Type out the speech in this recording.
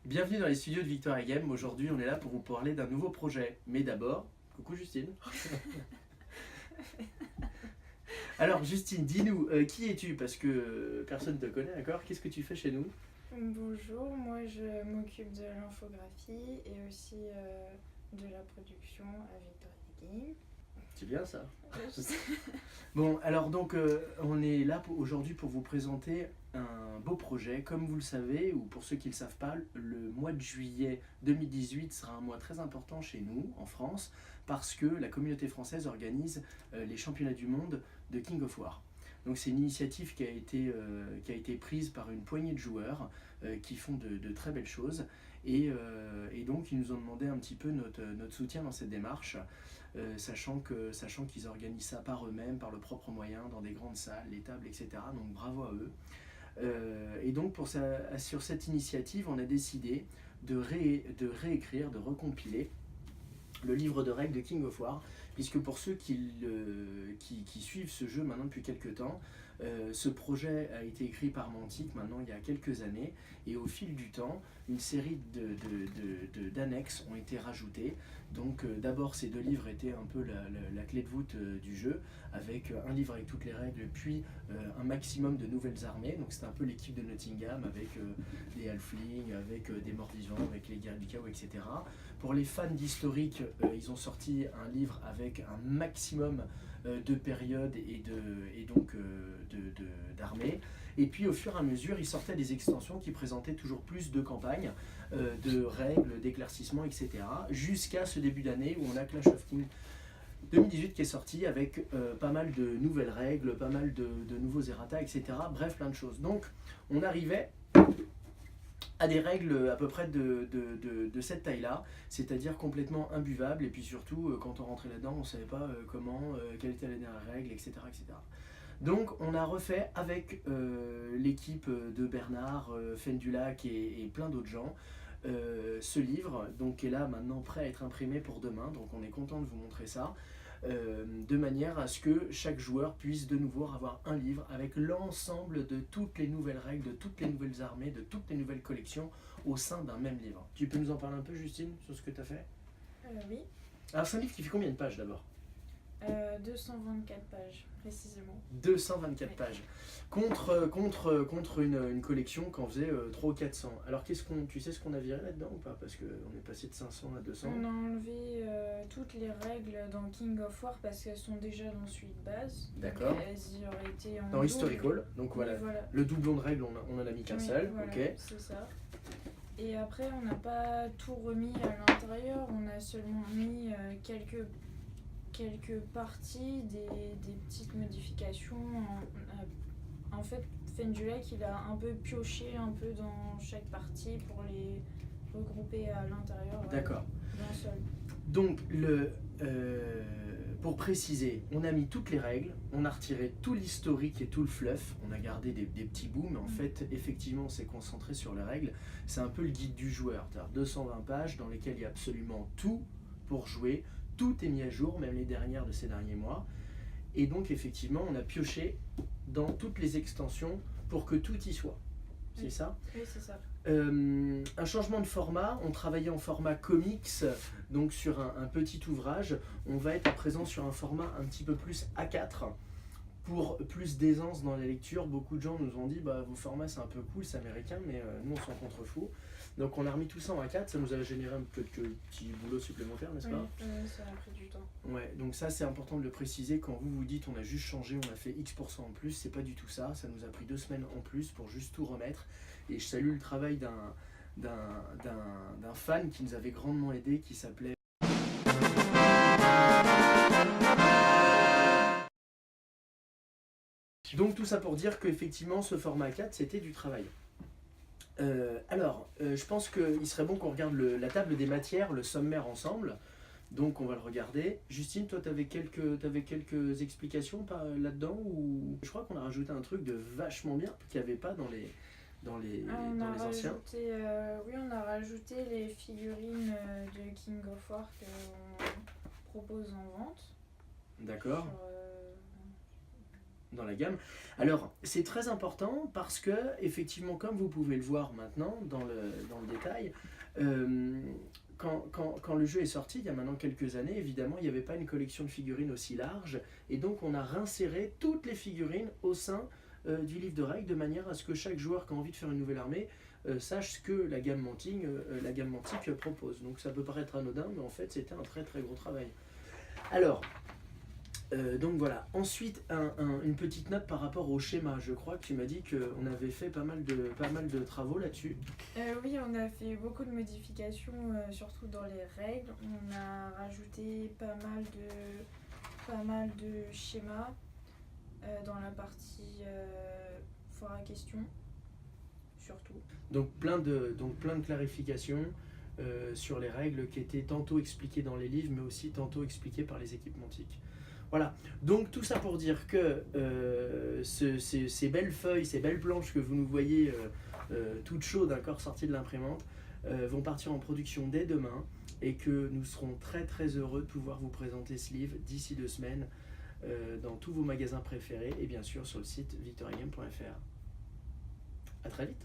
Bienvenue dans les studios de Victoria Game. Aujourd'hui, on est là pour vous parler d'un nouveau projet. Mais d'abord, coucou Justine. Alors Justine, dis-nous, qui es-tu? Parce que personne ne te connaît, d'accord? Qu'est-ce que tu fais chez nous? Bonjour, moi je m'occupe de l'infographie et aussi de la production à Victoria Game. C'est bien ça. Je sais. Bon, alors donc, on est là aujourd'hui pour vous présenter un beau projet. Comme vous le savez, ou pour ceux qui ne le savent pas, le mois de juillet 2018 sera un mois très important chez nous, en France, parce que la communauté française organise les championnats du monde de King of War. Donc c'est une initiative qui a été prise par une poignée de joueurs qui font de très belles choses. Et donc ils nous ont demandé un petit peu notre soutien dans cette démarche. Sachant qu'ils organisent ça par eux-mêmes, par leurs propres moyens, dans des grandes salles, les tables, etc. Donc bravo à eux. Et donc sur cette initiative, on a décidé de réécrire, de recompiler le livre de règles de King of War, puisque pour ceux qui suivent ce jeu maintenant depuis quelques temps, ce projet a été écrit par Mantic maintenant il y a quelques années, et au fil du temps, une série d'annexes ont été rajoutées. Donc d'abord ces deux livres étaient un peu la clé de voûte du jeu, avec un livre avec toutes les règles, puis un maximum de nouvelles armées. Donc c'était un peu l'équipe de Nottingham avec les halflings, avec des morts-vivants, avec les guerriers du chaos, etc. Pour les fans d'historique, ils ont sorti un livre avec un maximum de périodes et donc d'armées. Et puis au fur et à mesure, ils sortaient des extensions qui présentaient toujours plus de campagnes, de règles, d'éclaircissements, etc. Jusqu'à ce début d'année où on a Clash of Kings 2018 qui est sorti avec pas mal de nouvelles règles, pas mal de nouveaux errata, etc. Bref, plein de choses. Donc on arrivait à des règles à peu près de cette taille-là, c'est-à-dire complètement imbuvables, et puis surtout, quand on rentrait là-dedans, on ne savait pas quelle était la dernière règle, etc., etc. Donc on a refait avec l'équipe de Bernard, Fendulac et plein d'autres gens, ce livre, donc, qui est là maintenant prêt à être imprimé pour demain, donc on est content de vous montrer ça. De manière à ce que chaque joueur puisse de nouveau avoir un livre avec l'ensemble de toutes les nouvelles règles, de toutes les nouvelles armées, de toutes les nouvelles collections au sein d'un même livre. Tu peux nous en parler un peu, Justine, sur ce que tu as fait? Oui, Alors c'est un livre qui fait combien de pages d'abord? 224 pages précisément. 224 Oui. pages. Contre une collection qui en faisait 300 ou 400. Alors tu sais ce qu'on a viré là-dedans ou pas? Parce qu'on est passé de 500 à 200. On a enlevé toutes les règles dans King of War parce qu'elles sont déjà dans celui de base. D'accord. Elles y auraient été en Dans double. Historical, donc voilà. Oui, voilà. Le doublon de règles, on en a mis qu'un Oui, seul. voilà, Ok. c'est ça. Et après, on n'a pas tout remis à l'intérieur, on a seulement mis quelques parties, des petites modifications. En fait, Fendulac, il a un peu pioché un peu dans chaque partie pour les regrouper à l'intérieur D'accord. d'un seul. Donc, pour préciser, on a mis toutes les règles, on a retiré tout l'historique et tout le fluff, on a gardé des petits bouts, mais en fait, effectivement, on s'est concentré sur les règles. C'est un peu le guide du joueur, c'est-à-dire 220 pages dans lesquelles il y a absolument tout pour jouer, tout est mis à jour, même les dernières de ces derniers mois. Et donc, effectivement, on a pioché dans toutes les extensions pour que tout y soit. C'est Oui. ça? Oui, c'est ça. Un changement de format, on travaillait en format comics, donc sur un petit ouvrage. On va être à présent sur un format un petit peu plus A4 pour plus d'aisance dans la lecture. Beaucoup de gens nous ont dit vos formats c'est un peu cool, c'est américain, mais nous on s'en contrefout. Donc on a remis tout ça en A4, ça nous a généré un peu de petit boulot supplémentaire, n'est-ce pas? Oui, ça a pris du temps. Ouais, donc ça c'est important de le préciser. Quand vous vous dites on a juste changé, on a fait X% en plus, c'est pas du tout ça. Ça nous a pris 2 semaines en plus pour juste tout remettre. Et je salue le travail d'un fan qui nous avait grandement aidé, qui s'appelait... Donc tout ça pour dire qu'effectivement ce format 4 c'était du travail. Je pense qu'il serait bon qu'on regarde la table des matières, le sommaire ensemble. Donc on va le regarder. Justine, toi t'avais quelques explications là-dedans, ou je crois qu'on a rajouté un truc de vachement bien qu'il n'y avait pas dans les anciens. Oui, on a rajouté les figurines de King of War qu'on propose en vente. D'accord. dans la gamme. Alors, c'est très important parce que, effectivement, comme vous pouvez le voir maintenant dans le détail, quand le jeu est sorti, il y a maintenant quelques années, évidemment, il n'y avait pas une collection de figurines aussi large, et donc on a réinséré toutes les figurines au sein du livre de règles, de manière à ce que chaque joueur qui a envie de faire une nouvelle armée sache ce que la gamme Mantic propose. Donc ça peut paraître anodin, mais en fait c'était un très très gros travail. Alors, donc voilà. Ensuite, une petite note par rapport au schéma. Je crois que tu m'as dit qu'on avait fait pas mal de travaux là-dessus. Oui, on a fait beaucoup de modifications, surtout dans les règles. On a rajouté pas mal de schémas dans la partie foire à questions, surtout. Donc plein de clarifications sur les règles qui étaient tantôt expliquées dans les livres, mais aussi tantôt expliquées par les équipes Mantic. Voilà, donc tout ça pour dire que ces belles feuilles, ces belles planches que vous nous voyez toutes chaudes, encore sorties de l'imprimante, vont partir en production dès demain et que nous serons très très heureux de pouvoir vous présenter ce livre d'ici 2 semaines dans tous vos magasins préférés et bien sûr sur le site victoriagame.fr. À très vite.